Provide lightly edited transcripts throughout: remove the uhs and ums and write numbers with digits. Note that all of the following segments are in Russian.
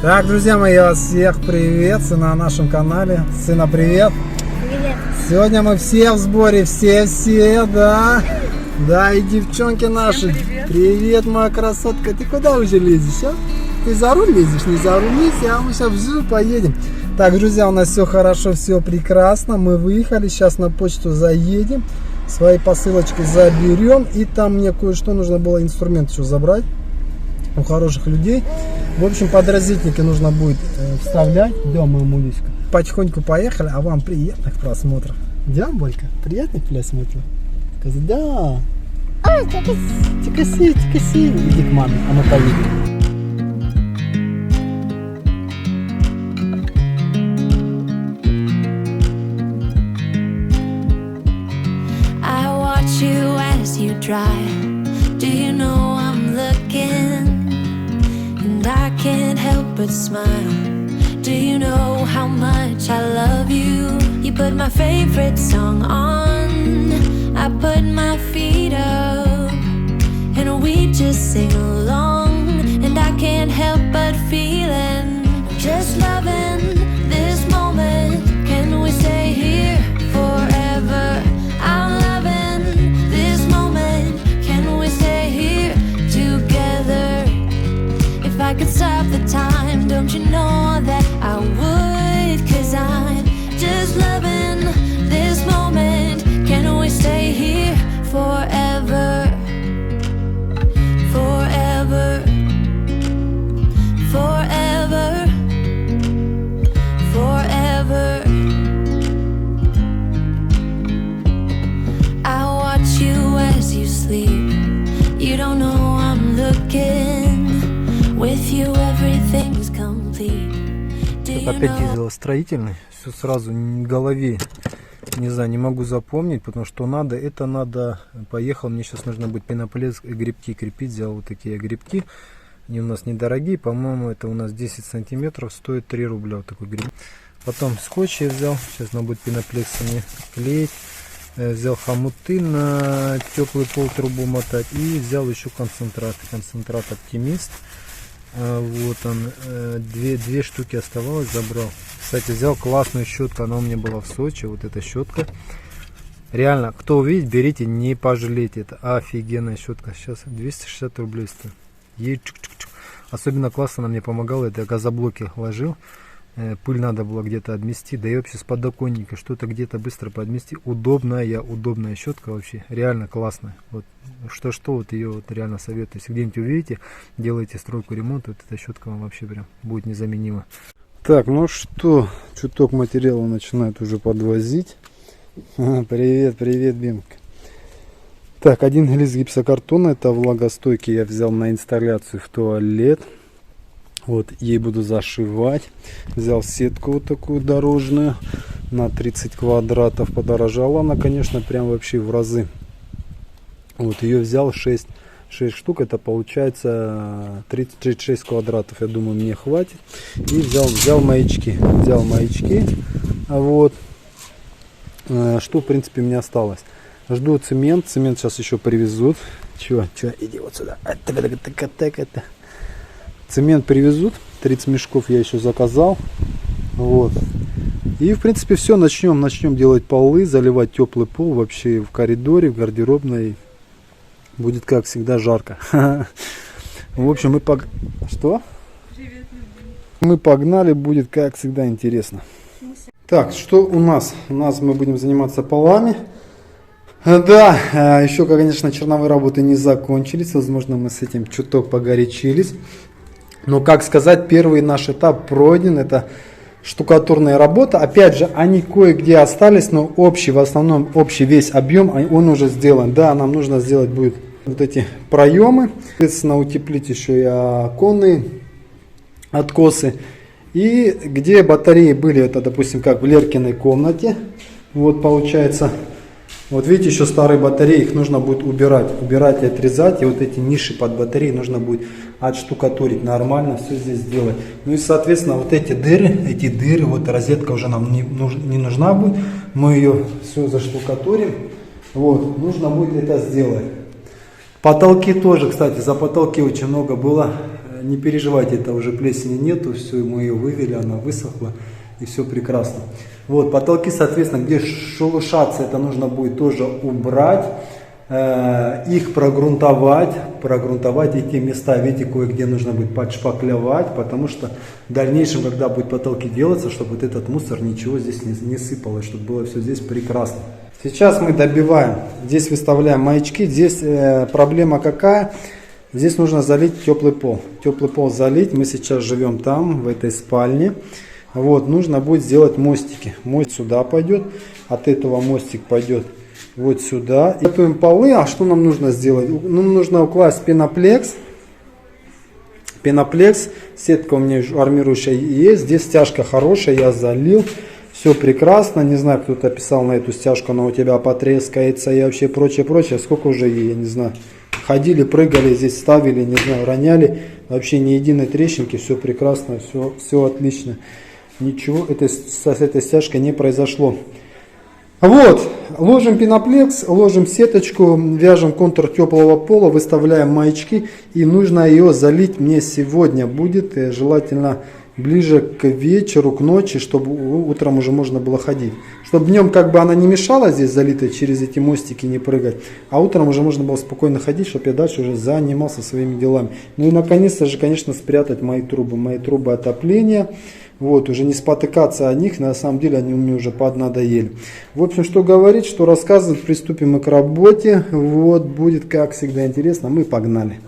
Так, друзья мои, я вас всех приветствую на нашем канале. Сына, привет. Привет. Сегодня мы все в сборе, все, да. Да, и девчонки наши. Привет, моя красотка. Ты куда уже лезешь, а? Ты за руль лезешь? Не за руль лезь, а мы сейчас взял, поедем. Так, друзья, у нас все хорошо, все прекрасно. Мы выехали, сейчас на почту заедем. Свои посылочки заберем. И там мне кое-что нужно было, инструмент еще забрать у хороших людей. В общем, подразделники нужно будет вставлять. Да, моя мулечка. Потихоньку поехали, а вам приятных просмотров. Да, Болька? Приятных просмотров? Сказать, да. Ой, Тикаси. Иди к маме, а мы поедем. You drive. Do you know I'm looking and I can't help but smile? Do you know how much I love you? You put my favorite song on, I put my feet up and we just sing along, and I can't help but feeling just loving this moment. Can we stay here forever? I'm I could stop the time, don't you know that I would? 'Cause I'm just loving this moment. Can we stay here forever? Forever. Forever. Forever. I watch you as you sleep. You don't know I'm looking. With you everything's complete. Опять дизел строительный, все сразу в голове, не знаю, не могу запомнить, потому что надо, это надо, поехал, мне сейчас нужно будет пеноплест, гребки крепить, взял вот такие гребки, они у нас недорогие, по-моему, это у нас 10 сантиметров, стоит 3 рубля, вот такой греб. Потом скотч я взял, сейчас надо будет пеноплексами клеить, взял хомуты на теплый пол, трубу мотать, и взял еще концентрат Оптимист. Вот он, две штуки оставалось, забрал. Кстати, взял классную щетку, она у меня была в Сочи, вот эта щетка. Реально, кто увидит, берите, не пожалейте, это офигенная щетка. Сейчас 260 рублей стоит. Ей чук-чук-чук. Особенно классно она мне помогала, это я газоблоки ложил. Пыль надо было где-то отмести, да и вообще с подоконника что-то где-то быстро подмести. Удобная щетка вообще, реально классная. Вот что вот ее вот реально советую. Если где-нибудь увидите, делайте стройку, ремонт, вот эта щетка вам вообще прям будет незаменима. Так, ну что, чуток материала начинает уже подвозить. Привет, Бимка. Так, один лист гипсокартона, это влагостойкий, я взял на инсталляцию в туалет. Вот, ей буду зашивать. Взял сетку вот такую дорожную на 30 квадратов. Подорожала она, конечно, прям вообще в разы. Вот, ее взял 6 штук. Это получается 36 квадратов. Я думаю, мне хватит. И взял маячки. Вот. Что, в принципе, мне осталось. Жду цемент. Цемент сейчас еще привезут. Че, иди вот сюда. Цемент привезут, 30 мешков я еще заказал. Вот. И в принципе все, начнем делать полы, заливать теплый пол вообще в коридоре, в гардеробной. Будет как всегда жарко. В общем, мы погнали, будет как всегда интересно. Так, что у нас? У нас мы будем заниматься полами. Да, еще, конечно, черновые работы не закончились. Возможно, мы с этим чуток погорячились. Но, как сказать, первый наш этап пройден, это штукатурная работа. Опять же, они кое-где остались, но в основном общий весь объем, он уже сделан. Да, нам нужно сделать будет вот эти проемы, соответственно, утеплить еще и оконные откосы. И где батареи были, это, допустим, как в Леркиной комнате, вот получается... Вот видите, еще старые батареи, их нужно будет убирать и отрезать. И вот эти ниши под батареи нужно будет отштукатурить нормально, все здесь сделать. Ну и, соответственно, вот эти дыры, вот розетка уже нам не нужна будет. Мы ее все заштукатурим. Вот, нужно будет это сделать. Потолки тоже, кстати, за потолки очень много было Не переживайте, это уже плесени нету, все, мы ее вывели, она высохла, и все прекрасно. Вот, потолки, соответственно, где шелушатся, это нужно будет тоже убрать, их прогрунтовать эти места, видите, кое-где нужно будет подшпаклевать, потому что в дальнейшем, когда будут потолки делаться, чтобы вот этот мусор, ничего здесь не сыпалось, чтобы было все здесь прекрасно. Сейчас мы добиваем, здесь выставляем маячки, здесь проблема какая? Здесь нужно залить теплый пол. Теплый пол залить, мы сейчас живем там, в этой спальне. Вот, нужно будет сделать мостики. Мост сюда пойдет, от этого мостик пойдет вот сюда. И готовим полы, а что нам нужно сделать? Нам нужно укласть пеноплекс. Пеноплекс, сетка у меня армирующая есть, здесь стяжка хорошая, я залил. Все прекрасно, не знаю, кто-то писал на эту стяжку, она у тебя потрескается и вообще прочее. Сколько уже ей, я не знаю. Ходили, прыгали, здесь ставили, не знаю, роняли. Вообще ни единой трещинки, все прекрасно, все отлично. Ничего с этой стяжкой не произошло. Вот, ложим пеноплекс, ложим сеточку, вяжем контур теплого пола, выставляем маячки. И нужно ее залить мне сегодня будет, желательно ближе к вечеру, к ночи, чтобы утром уже можно было ходить. Чтобы днем как бы она не мешала здесь залитой через эти мостики не прыгать, а утром уже можно было спокойно ходить, чтобы я дальше уже занимался своими делами. Ну и наконец-то же, конечно, спрятать мои трубы отопления. Вот, уже не спотыкаться о них, на самом деле они мне уже поднадоели. В общем, что говорить, что рассказывать, приступим мы к работе. Вот, будет как всегда интересно, мы погнали.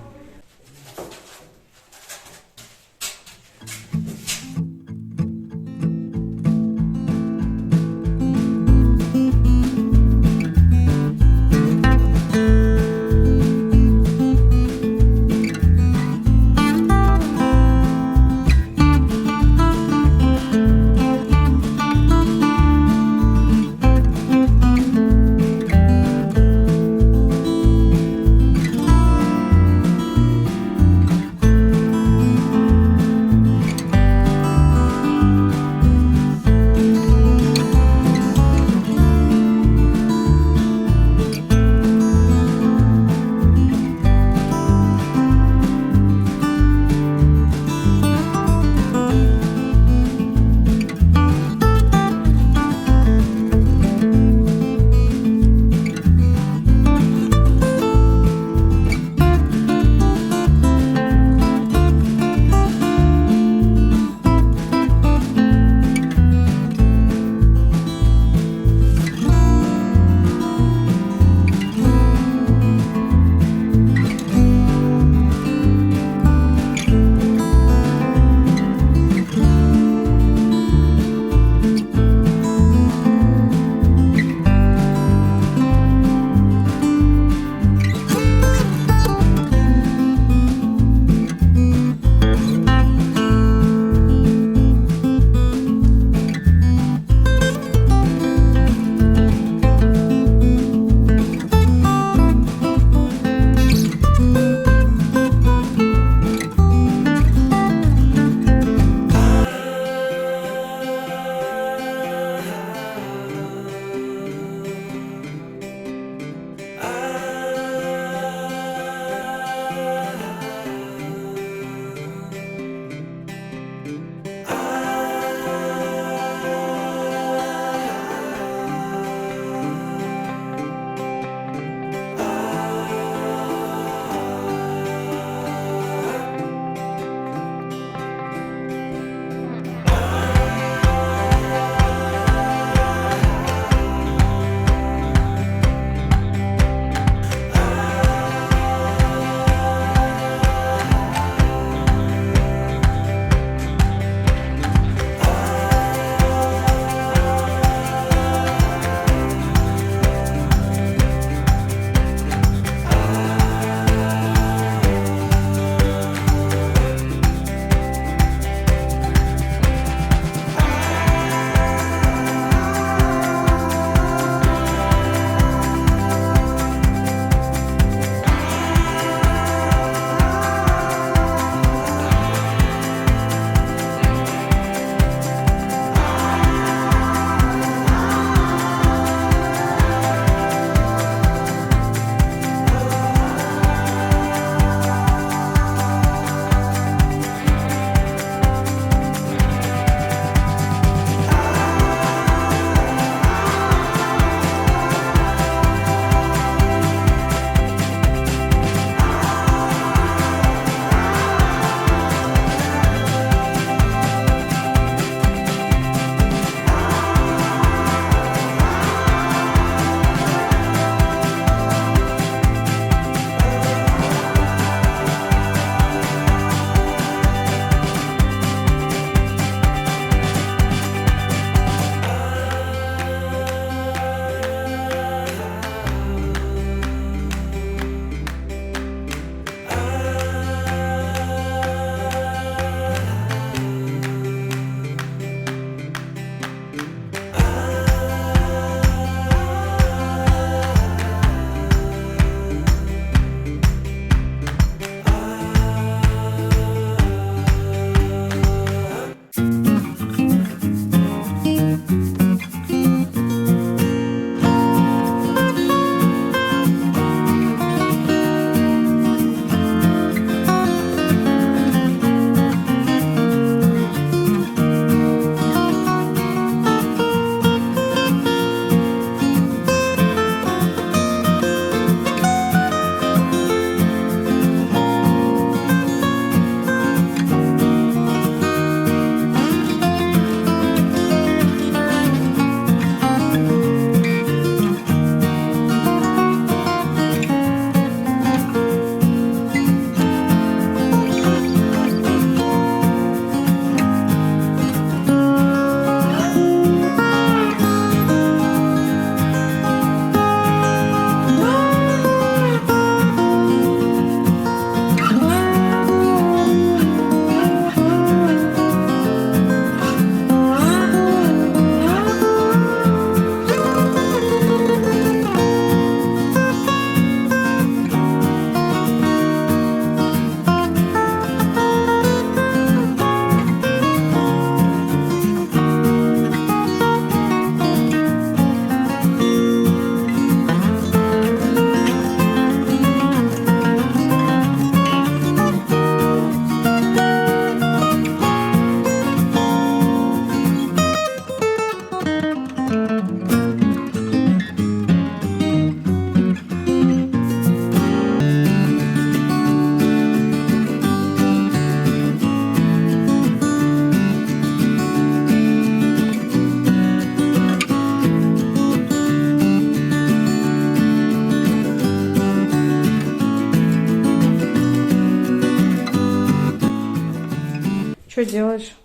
Что делаешь?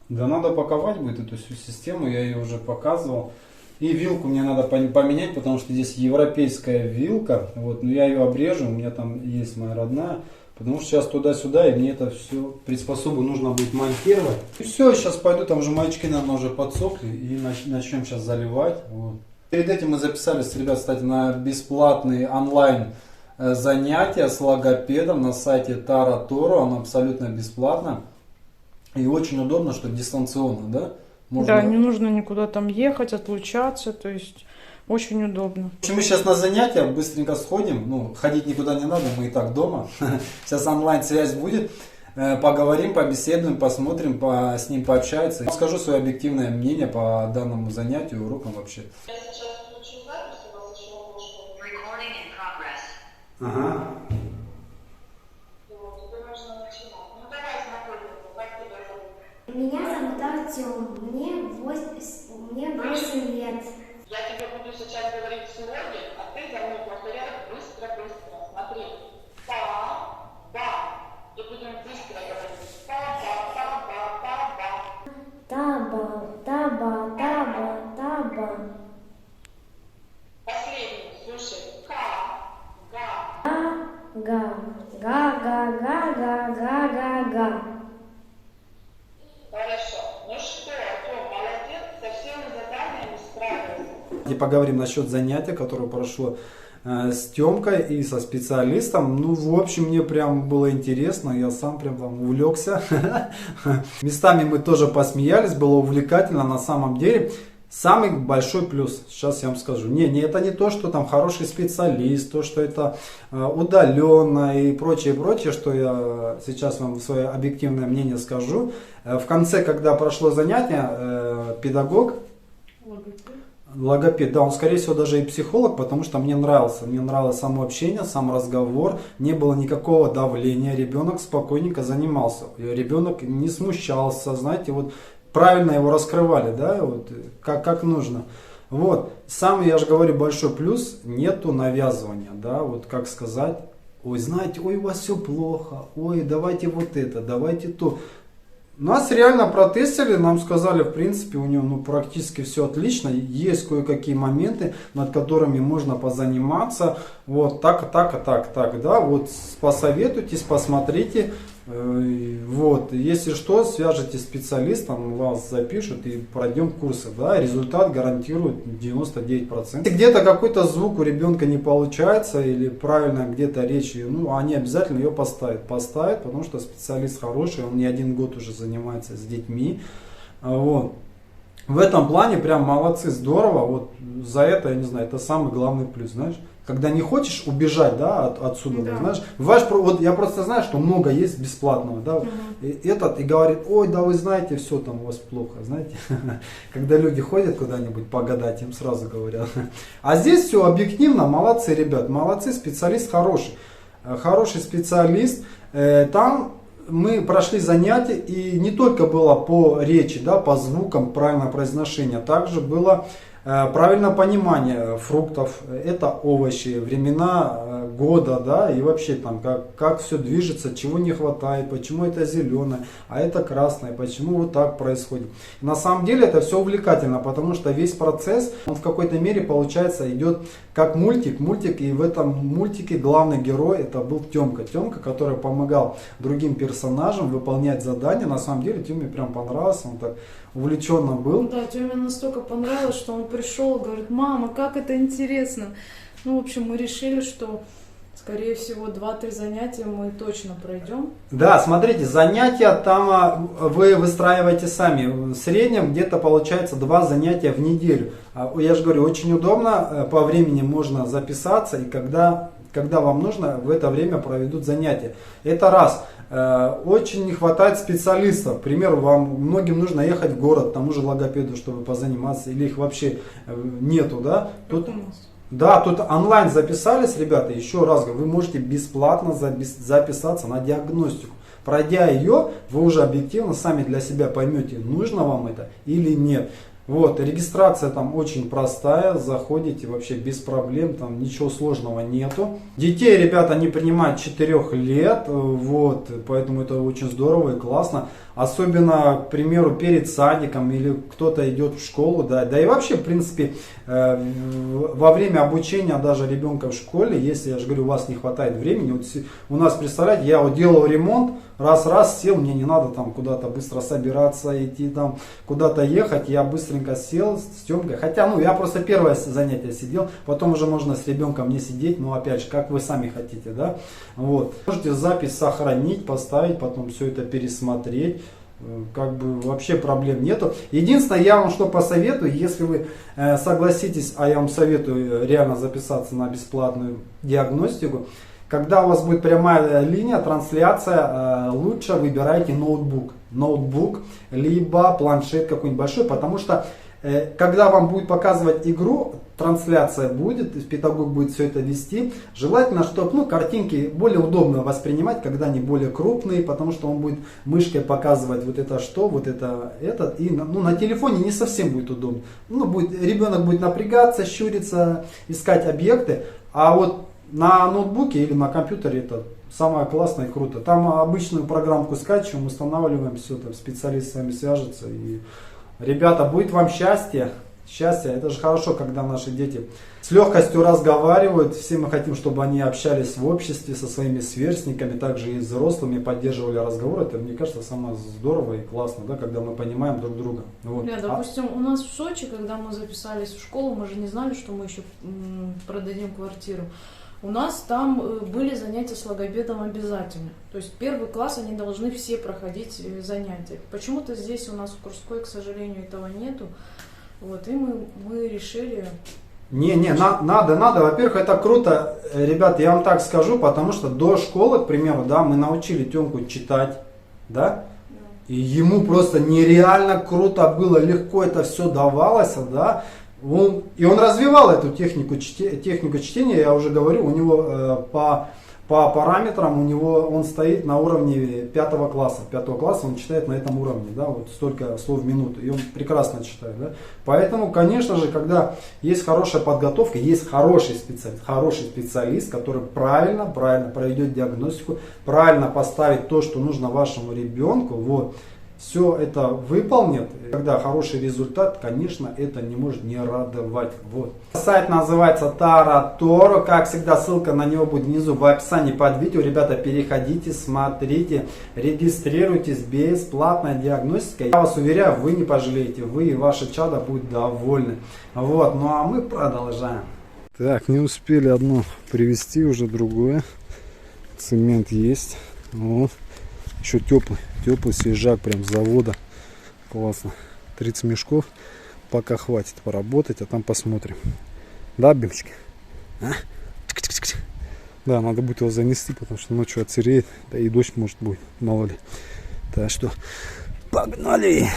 Да надо паковать будет эту всю систему, я ее уже показывал. И вилку мне надо поменять, потому что здесь европейская вилка. Вот, но я ее обрежу, у меня там есть моя родная. Потому что сейчас туда-сюда, и мне это все приспособу нужно будет монтировать. И все, сейчас пойду, там уже маячки, наверное, уже подсохли, и начнем сейчас заливать. Вот. Перед этим мы записались, ребят, кстати, на бесплатные онлайн занятия с логопедом на сайте Tara Toro. Он абсолютно бесплатно. И очень удобно, что дистанционно, да? Можно... Да, не нужно никуда там ехать, отлучаться, то есть очень удобно. В общем, мы сейчас на занятия быстренько сходим, ну, ходить никуда не надо, мы и так дома. Сейчас онлайн-связь будет, поговорим, побеседуем, посмотрим, с ним пообщаются. Скажу свое объективное мнение по данному занятию, урокам вообще. Ага. Меня зовут Артем, мне 8 лет. Я тебе буду сейчас говорить слоги, а ты за мной повторяй быстро-быстро. Смотри. Та-ба. И будем быстро говорить. Та-ба-та-ба-та-ба. Таба, таба, таба, таба. Последний, слушай. Ка. Га, га, га, га, га, га, га, га. Хорошо. Ну что, Артем, молодец, со всеми заданиями справился. И поговорим насчет занятия, которое прошло с Тёмкой и со специалистом. Ну, в общем, мне прям было интересно, я сам прям там увлекся. Местами мы тоже посмеялись, было увлекательно на самом деле. Самый большой плюс, сейчас я вам скажу, это не то, что там хороший специалист, то, что это удаленно и прочее, что я сейчас вам свое объективное мнение скажу. В конце, когда прошло занятие, педагог, логопед, да, он скорее всего даже и психолог, потому что мне нравилось само общение, сам разговор, не было никакого давления, ребенок спокойненько занимался, ребенок не смущался, знаете, вот правильно его раскрывали, да, вот как нужно. Вот, сам, я же говорю, большой плюс, нету навязывания, да, вот как сказать, ой, знаете, ой, у вас все плохо, ой, давайте вот это, давайте то. Нас реально протестили, нам сказали, в принципе, у него практически все отлично, есть кое-какие моменты, над которыми можно позаниматься, вот так, да, вот посоветуйтесь, посмотрите, вот, если что, свяжитесь с специалистом, вас запишут и пройдем курсы, да, результат гарантирует 99%. Если где-то какой-то звук у ребенка не получается или правильно где-то речь, они обязательно ее поставят, потому что специалист хороший, он не один год уже занимается с детьми, вот. В этом плане прям молодцы, здорово, вот за это, я не знаю, это самый главный плюс, знаешь. Когда не хочешь убежать, да, отсюда, да. Знаешь, вот я просто знаю, что много есть бесплатного, да, и говорит, ой, да вы знаете, все там у вас плохо, знаете, когда люди ходят куда-нибудь погадать, им сразу говорят. А здесь все объективно, молодцы, ребят, молодцы, специалист хороший специалист, там мы прошли занятия, и не только было по речи, да, по звукам, правильное произношение, также было правильное понимание фруктов, это овощи, времена года, да, и вообще там как все движется, чего не хватает, почему это зеленое, а это красное, почему вот так происходит. На самом деле это все увлекательно, потому что весь процесс, он в какой-то мере получается идет как мультик, и в этом мультике главный герой это был Тёмка, который помогал другим персонажам выполнять задания. На самом деле Тёме прям понравился, он так увлеченно был. Да, Тёме настолько понравилось, что он пришел, говорит, мама, как это интересно. Ну, в общем, мы решили, что, скорее всего, 2-3 занятия мы точно пройдем. Да, смотрите, занятия там вы выстраиваете сами. В среднем где-то получается 2 занятия в неделю. Я же говорю, очень удобно, по времени можно записаться, и когда вам нужно, в это время проведут занятия. Это раз. Очень не хватает специалистов. К примеру, многим нужно ехать в город, к тому же логопеду, чтобы позаниматься, или их вообще нету, да? Тут онлайн записались, ребята, еще раз говорю, вы можете бесплатно записаться на диагностику. Пройдя ее, вы уже объективно сами для себя поймете, нужно вам это или нет. Вот, регистрация там очень простая, заходите вообще без проблем, там ничего сложного нету. Детей, ребята, не принимают 4 лет, вот, поэтому это очень здорово и классно. особенно, к примеру, перед садиком или кто-то идет в школу, да и вообще, в принципе, во время обучения даже ребенка в школе, если, я же говорю, у вас не хватает времени, вот у нас, представляете, я вот делал ремонт, раз сел, мне не надо там куда-то быстро собираться, идти там куда-то ехать, я быстренько сел с Тёмкой, хотя, ну, я просто первое занятие сидел, потом уже можно с ребенком не сидеть, но опять же, как вы сами хотите, да, вот. Можете запись сохранить, поставить, потом все это пересмотреть. Как бы вообще проблем нету. Единственное, я вам что посоветую, если вы согласитесь, а я вам советую реально записаться на бесплатную диагностику, когда у вас будет прямая линия, трансляция, лучше выбирайте ноутбук, либо планшет какой-нибудь большой, потому что когда вам будет показывать игру, трансляция будет, педагог будет все это вести, желательно, чтобы картинки более удобно воспринимать, когда они более крупные, потому что он будет мышкой показывать вот это что, вот это, и на телефоне не совсем будет удобно. Ребенок будет напрягаться, щуриться, искать объекты, а вот на ноутбуке или на компьютере это самое классное и круто. Там обычную программку скачиваем, устанавливаем, все, там специалист с вами свяжется. И, ребята, будет вам счастье. Счастье, это же хорошо, когда наши дети с легкостью разговаривают. Все мы хотим, чтобы они общались в обществе со своими сверстниками, также и с взрослыми, поддерживали разговор. Это, мне кажется, самое здорово и классно, да, когда мы понимаем друг друга. Вот. Допустим, у нас в Сочи, когда мы записались в школу, мы же не знали, что мы еще продадим квартиру. У нас там были занятия с логопедом обязательно. То есть первый класс они должны все проходить занятия. Почему-то здесь у нас в Курской, к сожалению, этого нету. Вот, и мы решили... Надо. Во-первых, это круто. Ребят, я вам так скажу, потому что до школы, к примеру, да, мы научили Тёмку читать, да? И ему просто нереально круто было, легко это все давалось, да? Он развивал эту технику чтения, я уже говорю, у него по параметрам он стоит на уровне 5 класса. 5 класса он читает на этом уровне, да, вот столько слов в минуту, и он прекрасно читает, да. Поэтому, конечно же, когда есть хорошая подготовка, есть хороший специалист, который правильно проведет диагностику, правильно поставит то, что нужно вашему ребенку, вот, все это выполнит, когда хороший результат, конечно, это не может не радовать. Вот. Сайт называется Тараторо, как всегда, ссылка на него будет внизу в описании под видео. Ребята, переходите, смотрите, регистрируйтесь, бесплатная диагностика. Я вас уверяю, вы не пожалеете, вы и ваше чадо будут довольны. Вот, ну а мы продолжаем. Так, не успели одно привезти, уже другое. Цемент есть. Вот. Еще теплый свежак, прям с завода. Классно. 30 мешков. Пока хватит поработать, а там посмотрим. Да, Бимочка? А? Да, надо будет его занести, потому что ночью отсыреет. Да и дождь может будет, мало ли. Так что погнали!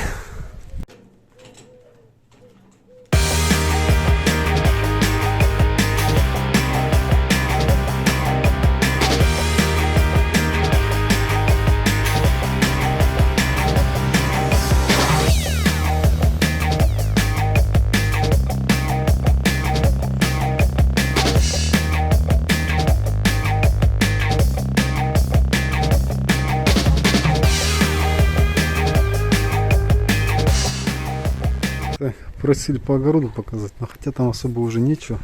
Просили по огороду показать, но хотя там особо уже нечего,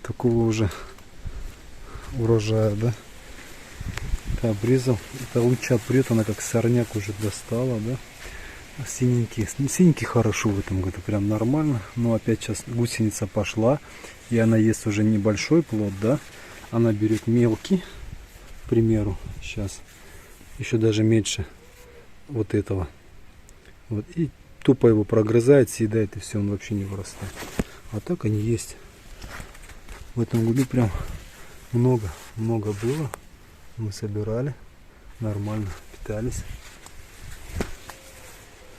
такого уже урожая, да. Это обрезал, это лучше отпрет, она как сорняк уже достала, да. Синенькие хорошо в этом году, прям нормально, но опять сейчас гусеница пошла, и она ест уже небольшой плод, да. Она берет мелкий, к примеру, сейчас еще даже меньше вот этого, вот, и тупо его прогрызает, съедает, и все, он вообще не вырастает. А так они есть. В этом году прям много было. Мы собирали, нормально питались.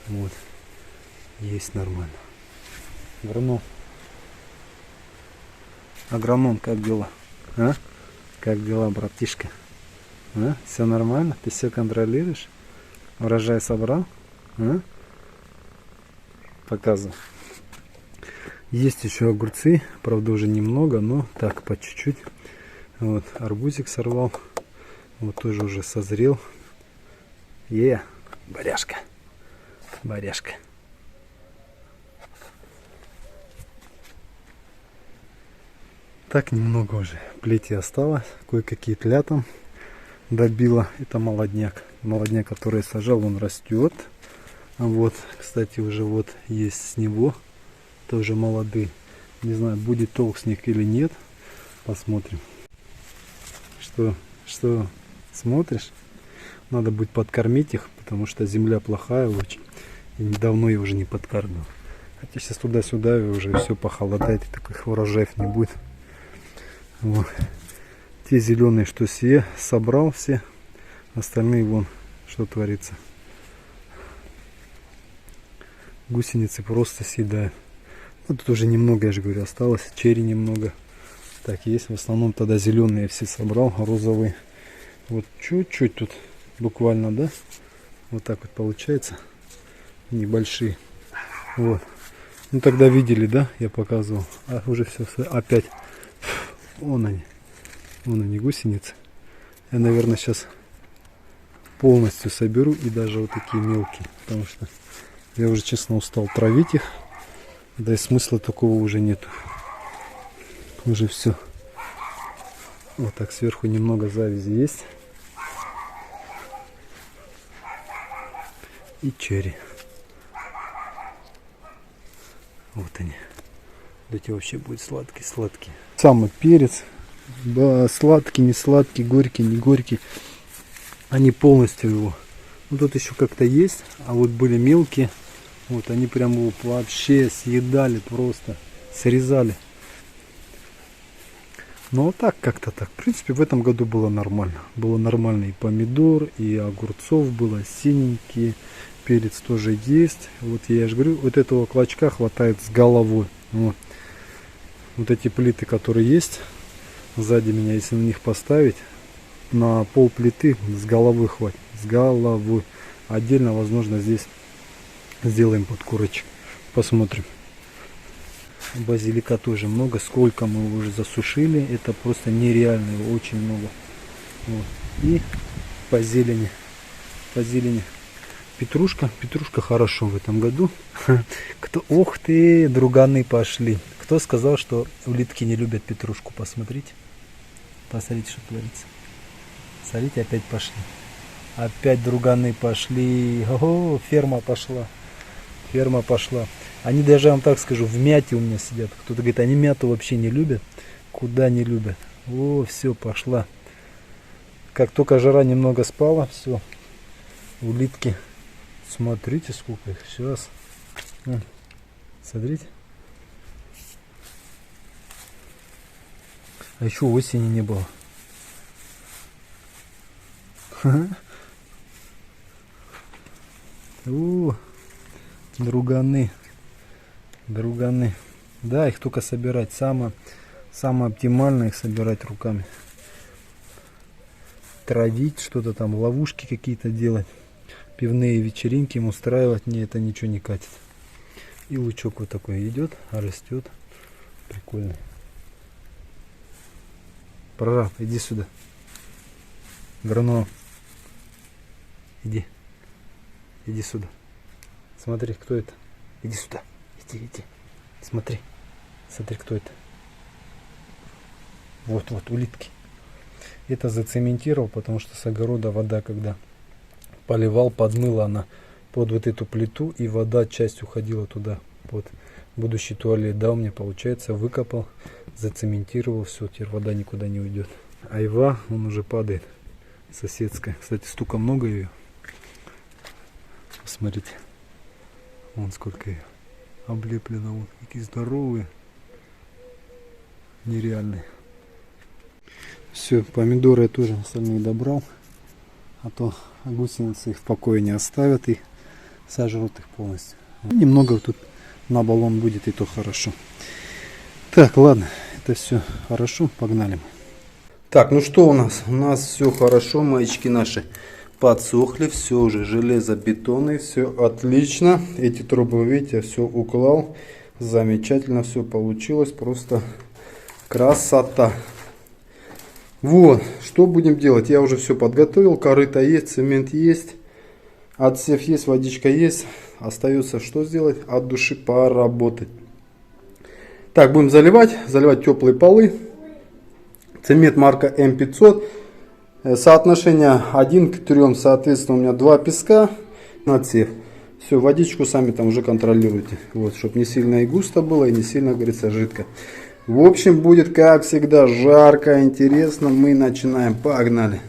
Вот. Есть нормально. Агроном, как дела? А? Как дела, братишка? А? Все нормально? Ты все контролируешь? Урожай собрал? А? Показываю. Есть еще огурцы, правда уже немного, но так по чуть-чуть. Вот арбузик сорвал, вот тоже уже созрел. Баряшка. Баряшка. Так немного уже плети осталось. Кое-какие тля там добила. Это молодняк. Молодняк, который я сажал, он растет. Вот, кстати, уже вот есть с него. Тоже молодые. Не знаю, будет толк с них или нет. Посмотрим. Что смотришь? Надо будет подкормить их, потому что земля плохая очень. И недавно я уже не подкармливал. Хотя сейчас туда-сюда и уже все похолодает, и таких урожаев не будет. Вот. Те зеленые, что собрал все. Остальные вон, что творится. Гусеницы просто съедают. Ну, тут уже немного, я же говорю, осталось. Черри немного. Так, есть. В основном тогда зеленые я все собрал, розовые. Вот чуть-чуть тут буквально, да? Вот так вот получается. Небольшие. Вот. Ну тогда видели, да? Я показывал. А уже все опять. Вон они. Вон они, гусеницы. Я, наверное, сейчас полностью соберу. И даже вот такие мелкие. Потому что я уже, честно, устал травить их. Да и смысла такого уже нету. Уже все. Вот так сверху немного завязи есть. И черри. Вот они. Вот эти вообще будут сладкие. Самый перец. Да, сладкий, не сладкий, горький, не горький. Они полностью его. Ну тут еще как-то есть. А вот были мелкие. Вот они прям его вообще съедали просто. Срезали. Ну вот так, как-то так. В принципе, в этом году было нормально. Было нормально и помидор, и огурцов было, синенькие. Перец тоже есть. Вот я же говорю, вот этого клочка хватает с головой. Вот эти плиты, которые есть сзади меня, если на них поставить, на пол плиты с головы хватит. С головы. Отдельно, возможно, здесь сделаем под курочек. Посмотрим. Базилика тоже много. Сколько мы его уже засушили. Это просто нереально. Его очень много. Вот. И по зелени. Петрушка хорошо в этом году. Ух ты, друганы пошли. Кто сказал, что улитки не любят петрушку? Посмотрите. Посмотрите, что творится. Смотрите, опять пошли. Опять друганы пошли. Ого, ферма пошла. Они даже, я вам так скажу, в мяте у меня сидят. Кто-то говорит, они мяту вообще не любят. Куда не любят? О, все, пошла. Как только жара немного спала, все. Улитки. Смотрите, сколько их сейчас. Смотрите. А еще осени не было. Друганы. Да, их только собирать. Самое оптимальное их собирать руками. Травить, что-то там, ловушки какие-то делать. Пивные вечеринки им устраивать. Мне это ничего не катит. И лучок вот такой идет, растет. Прикольный. Прораб, иди сюда. Агроном. Иди сюда. Смотри, кто это. Иди сюда. Иди. Смотри, кто это. Вот, улитки. Это зацементировал, потому что с огорода вода, когда поливал, подмыла она под вот эту плиту, и вода часть уходила туда, под будущий туалет. Да, у меня получается, выкопал, зацементировал, все, теперь вода никуда не уйдет. Айва, он уже падает. Соседская. Кстати, столько много ее. Посмотрите. Вон сколько ее. Облеплено. Вот какие здоровые. Нереальные. Все, помидоры я тоже остальные добрал. А то гусеницы их в покое не оставят и сожрут их полностью. Немного тут на баллон будет, и то хорошо. Так, ладно, это все хорошо, погнали. Так, ну что у нас? У нас все хорошо, маечки наши подсохли, все уже железобетонные, все отлично. Эти трубы, видите, все уклал, замечательно все получилось, просто красота. Вот, что будем делать? Я уже все подготовил, корыто есть, цемент есть. Отсев есть, водичка есть. Остается что сделать? От души поработать. Так, будем заливать теплые полы. Цемент марка М500. Соотношение 1 к 3, соответственно, у меня 2 песка на отсев. Все, водичку сами там уже контролируйте. Вот, чтобы не сильно и густо было, и не сильно, говорится, жидко. В общем, будет, как всегда, жарко, интересно. Мы начинаем. Погнали.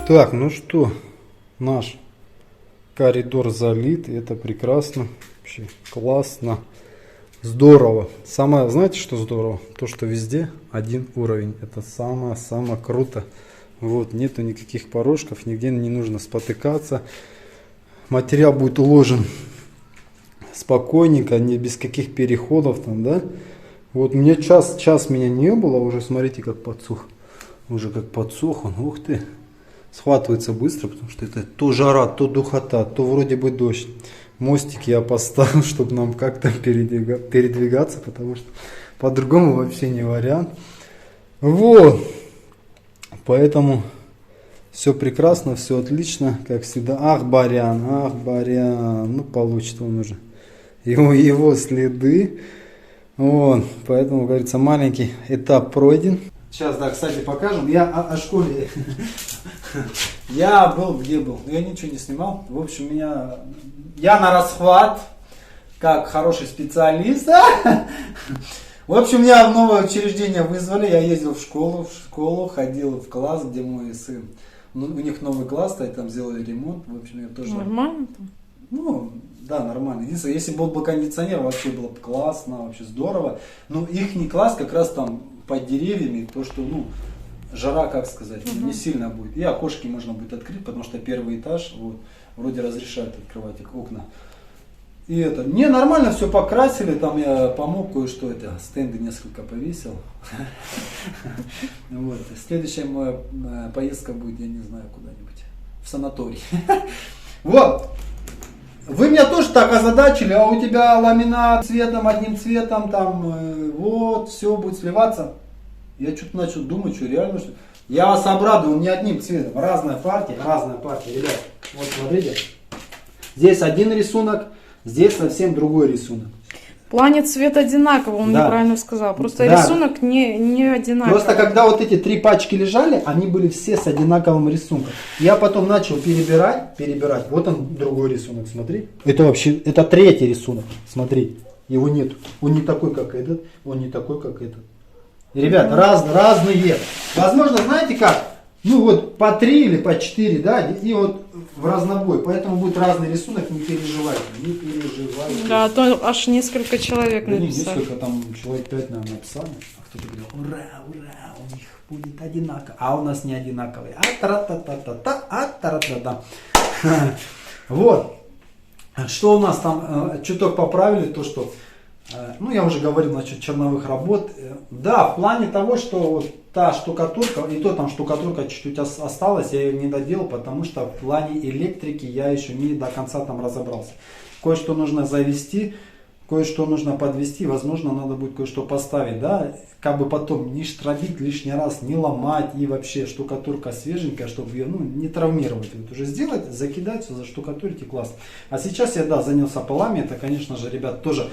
Так, ну что, наш Коридор залит, и это прекрасно. Вообще классно. Здорово. Самое, знаете, что здорово? То, что везде один уровень. Это самое круто. Вот, нету никаких порожков, нигде не нужно спотыкаться. Материал будет уложен спокойненько, не без каких переходов там, да. Вот мне час меня не было, уже смотрите, как подсох. Уже как подсох он, ух ты. Схватывается быстро, потому что это то жара, то духота, то вроде бы дождь. Мостик я поставил, чтобы нам как-то передвигаться, потому что по-другому вообще не вариант. Вот. Поэтому все прекрасно, все отлично, как всегда. Ах, Барян, ну получит он уже его следы. Вот. Поэтому, говорится, маленький этап пройден. Сейчас, да, кстати, покажем. Я о школе. Я был, где был? Я ничего не снимал. В общем, я на расхват, как хороший специалист. В общем, меня в новое учреждение вызвали. Я ездил в школу, ходил в класс, где мой сын. У них новый класс, там сделали ремонт. В общем, я тоже... Нормально там? Ну, да, нормально. Единственное, если был бы кондиционер, вообще было бы классно, вообще здорово. Но их класс как раз там под деревьями, то что, жара, как сказать, не сильно будет. И окошки можно будет открыть, потому что первый этаж, вот, вроде разрешают открывать окна. И это, не, нормально все покрасили, там я помог кое-что, стенды несколько повесил. Вот. Следующая моя поездка будет, я не знаю, куда-нибудь, в санаторий. Вот. Вы меня тоже так озадачили, а у тебя ламинат цветом, одним цветом, там, вот, все будет сливаться. Я что-то начал думать, что реально, что... Я вас обрадую, не одним цветом, разная партия, ребят. Вот смотрите, здесь один рисунок, здесь совсем другой рисунок. В плане цвет одинаковый, он неправильно сказал. Просто рисунок не одинаковый. Просто когда вот эти 3 пачки лежали, они были все с одинаковым рисунком. Я потом начал перебирать. Вот он другой рисунок, смотри. Это вообще, это 3-й рисунок, смотри. Его нет. Он не такой, как этот, он не такой, как этот. Ребят, разные. Возможно, знаете как? Ну вот по 3 или по 4, да, и вот в разнобой. Поэтому будет разный рисунок, не переживайте. Да, а то аж несколько человек написали. написали. Несколько, там человек 5, наверное, написали. А кто-то говорил, ура, у них будет одинаково. А у нас не одинаковые. Вот. Что у нас там, чуток поправили, то что... я уже говорил насчет черновых работ. Да, в плане того, что вот та штукатурка, и то там штукатурка чуть-чуть осталась, я ее не доделал, потому что в плане электрики я еще не до конца там разобрался. Кое-что нужно завести, кое-что нужно подвести, возможно, надо будет кое-что поставить, да, как бы потом не штробить лишний раз, не ломать, и вообще штукатурка свеженькая, чтобы ее, не травмировать. Вот уже сделать, закидать, все заштукатурить и классно. А сейчас я, занялся полами, это, конечно же, ребят, тоже...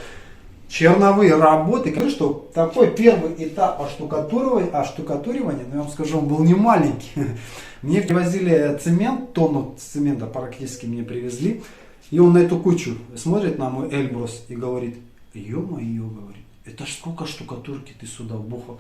черновые работы, конечно, что такой первый этап оштукатуривания, я вам скажу, он был не маленький. Мне привозили цемент, тонну цемента практически мне привезли, и он на эту кучу смотрит на мой Эльбрус и говорит, ё-моё, говорит, это ж сколько штукатурки ты сюда вбухал.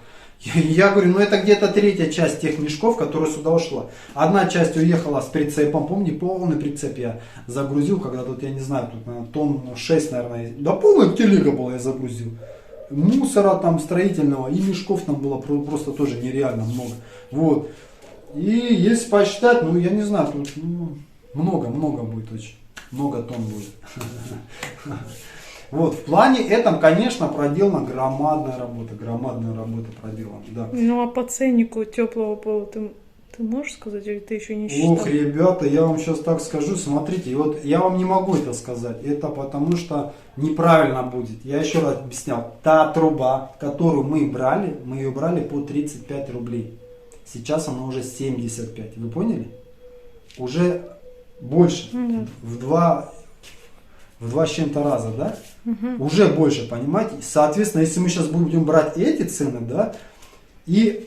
Я говорю, это где-то 3-я часть тех мешков, которая сюда ушла. Одна часть уехала с прицепом, помни, полный прицеп я загрузил, когда тут, я не знаю, тут тонн 6, наверное, да полная телега была, я загрузил. Мусора там строительного и мешков там было просто тоже нереально много. Вот. И если посчитать, я не знаю, тут много будет очень. Много тонн будет. Вот, в плане этом, конечно, проделана громадная работа проделана, да. Ну, а по ценнику теплого пола ты можешь сказать, или ты еще не считал? Ох, ребята, я вам сейчас так скажу, смотрите, вот я вам не могу это сказать, это потому что неправильно будет. Я еще раз объяснял, та труба, которую мы ее брали по 35 рублей. Сейчас она уже 75, вы поняли? Уже больше, в два с чем-то раза, да? Уже больше, понимаете? Соответственно, если мы сейчас будем брать эти цены, да, или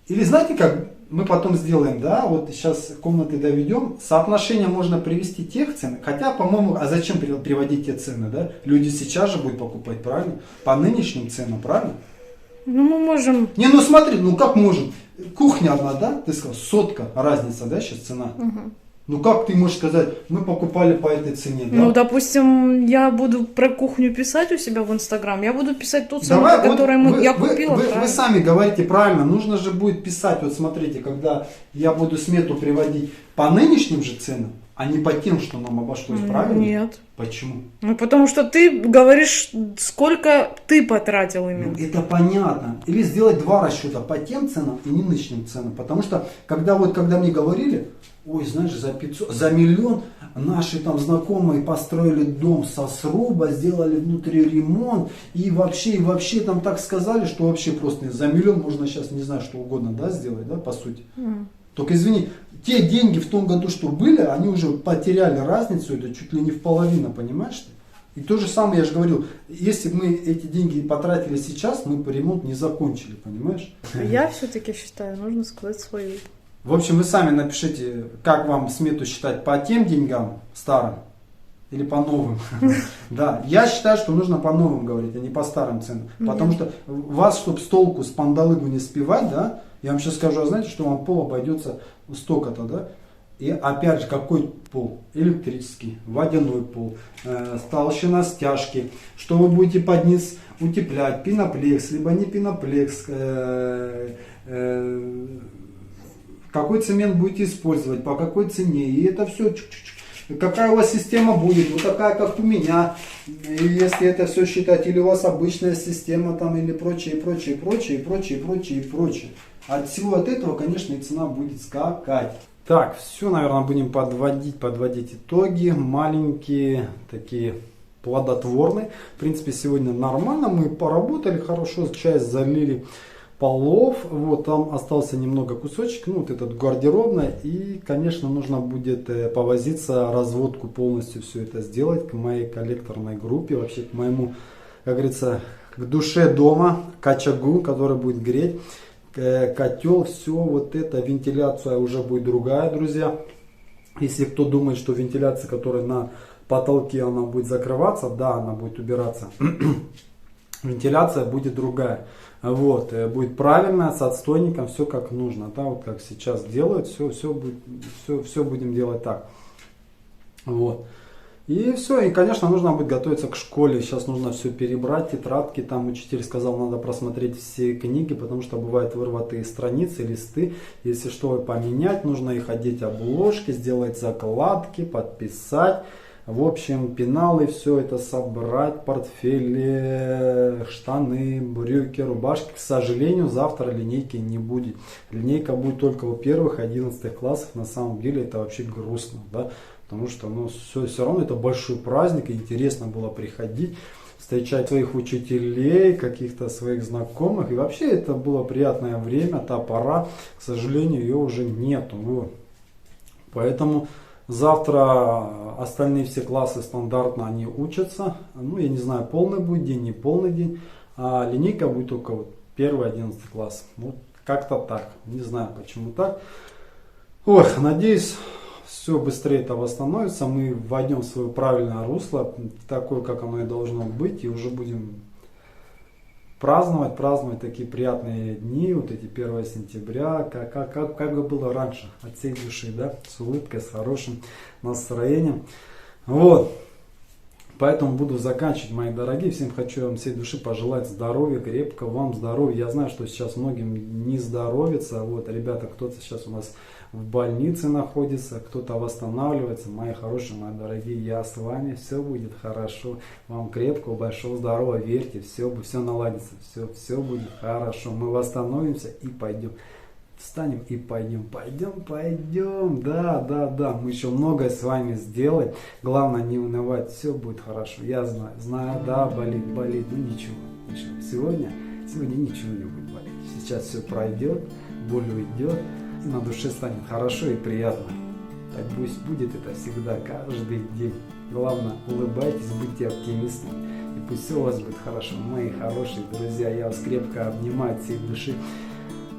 знаете как, мы потом сделаем, да, вот сейчас комнаты доведем, соотношение можно привести тех цен, хотя, по-моему, а зачем приводить те цены, да? Люди сейчас же будут покупать, правильно? По нынешним ценам, правильно? Ну, мы можем... Не, смотри, как можем? Кухня одна, да, ты сказал, 100 разница, да, сейчас цена? Ну как ты можешь сказать, мы покупали по этой цене, да? Ну, допустим, я буду про кухню писать у себя в Инстаграм, я буду писать ту цену, Давай, по которой вот я купила. вы сами говорите правильно, нужно же будет писать, вот смотрите, когда я буду смету приводить по нынешним же ценам, а не по тем, что нам обошлось, правильно? Нет. Почему? Ну, потому что ты говоришь, сколько ты потратил именно. Ну, это понятно. Или сделать два расчета по тем ценам и нынешним ценам. Потому что, когда мне говорили, ой, знаешь, за 500, за миллион наши там знакомые построили дом со сруба, сделали внутри ремонт, и вообще там так сказали, что вообще просто за миллион можно сейчас, не знаю, что угодно, да, сделать, да, по сути. Только извини, те деньги в том году, что были, они уже потеряли разницу, это чуть ли не в половину, понимаешь? И то же самое, я же говорил, если бы мы эти деньги потратили сейчас, мы бы ремонт не закончили, понимаешь? Я все-таки считаю, нужно сказать свою. В общем, вы сами напишите, как вам смету считать, по тем деньгам старым или по новым. Да, я считаю, что нужно по новым говорить, а не по старым ценам. Потому что вас, чтобы с толку, с пандалыгу не спевать, да, я вам сейчас скажу, а знаете, что вам пол обойдется столько-то, да? И опять же, какой пол? Электрический, водяной пол, толщина стяжки, что вы будете под низ утеплять, пеноплекс, либо не пеноплекс, какой цемент будете использовать, по какой цене, и это все, какая у вас система будет, вот такая, как у меня, и если это все считать, или у вас обычная система там, или прочее. От всего от этого, конечно, и цена будет скакать. Так, все, наверное, будем подводить итоги, маленькие, такие плодотворные. В принципе, сегодня нормально, мы поработали хорошо, часть залили полов, вот там остался немного кусочек, ну вот этот гардеробный, и, конечно, нужно будет повозиться, разводку полностью все это сделать к моей коллекторной группе, вообще к моему, как говорится, к душе дома, к очагу, который будет греть. Котел, все вот это, вентиляция уже будет другая, друзья. Если кто думает, что вентиляция, которая на потолке, она будет закрываться, да, она будет убираться. Вентиляция будет другая. Вот, будет правильная, с отстойником, все как нужно, да, вот как сейчас делают, все будем делать так. Вот. И все, и, конечно, нужно будет готовиться к школе. Сейчас нужно все перебрать, тетрадки. Там учитель сказал, надо просмотреть все книги, потому что бывают вырватые страницы, листы. Если что, поменять, нужно их одеть обложки, сделать закладки, подписать. В общем, пеналы, все это собрать, портфели, штаны, брюки, рубашки. К сожалению, завтра линейки не будет. Линейка будет только у первых 11 классов. На самом деле это вообще грустно, да? Потому что все равно это большой праздник, и интересно было приходить, встречать своих учителей, каких-то своих знакомых. И вообще это было приятное время, та пора, к сожалению, ее уже нету. Вот. Поэтому завтра остальные все классы стандартно они учатся. Ну, я не знаю, полный будет день, не полный день. А линейка будет только вот 1-11 класс. Вот как-то так. Не знаю, почему так. Ох, надеюсь, все быстрее это восстановится, мы войдем в свое правильное русло, такое, как оно и должно быть, и уже будем праздновать такие приятные дни, вот эти 1 сентября, как бы было раньше, от всей души, да, с улыбкой, с хорошим настроением. Вот. Поэтому буду заканчивать, мои дорогие. Всем хочу вам всей души пожелать здоровья, крепкого вам здоровья. Я знаю, что сейчас многим не здоровится. Вот, ребята, кто-то сейчас у нас в больнице находится, кто-то восстанавливается. Мои хорошие, мои дорогие, я с вами. Все будет хорошо. Вам крепкого, большого здоровья. Верьте, все наладится. Все будет хорошо. Мы восстановимся и пойдем. Встанем и пойдем. Да. Мы еще многое с вами сделаем. Главное не унывать. Все будет хорошо. Я знаю, да, болит. Ну ничего. Сегодня ничего не будет болеть. Сейчас все пройдет, боль уйдет. И на душе станет хорошо и приятно. Так пусть будет это всегда, каждый день. Главное, улыбайтесь, будьте оптимистами. И пусть все у вас будет хорошо. Мои хорошие друзья, я вас крепко обнимаю от всей души.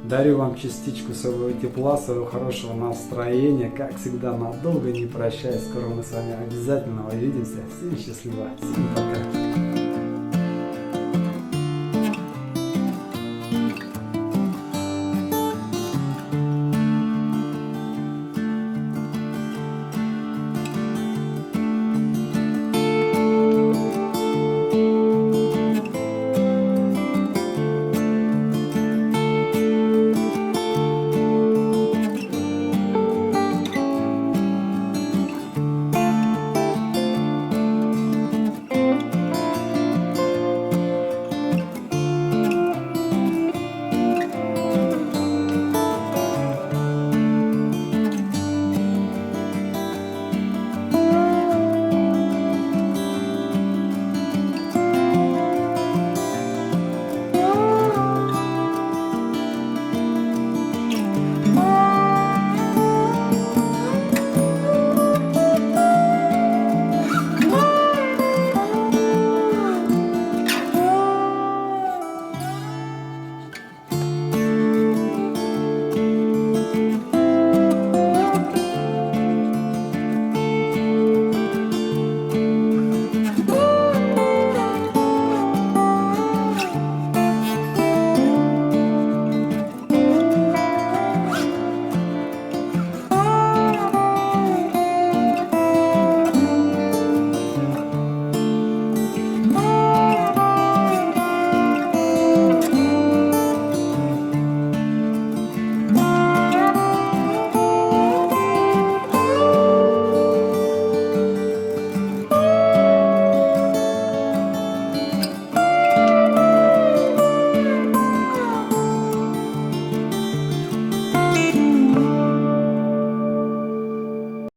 Дарю вам частичку своего тепла, своего хорошего настроения. Как всегда, надолго не прощаюсь. Скоро мы с вами обязательно увидимся. Всем счастливо. Всем пока.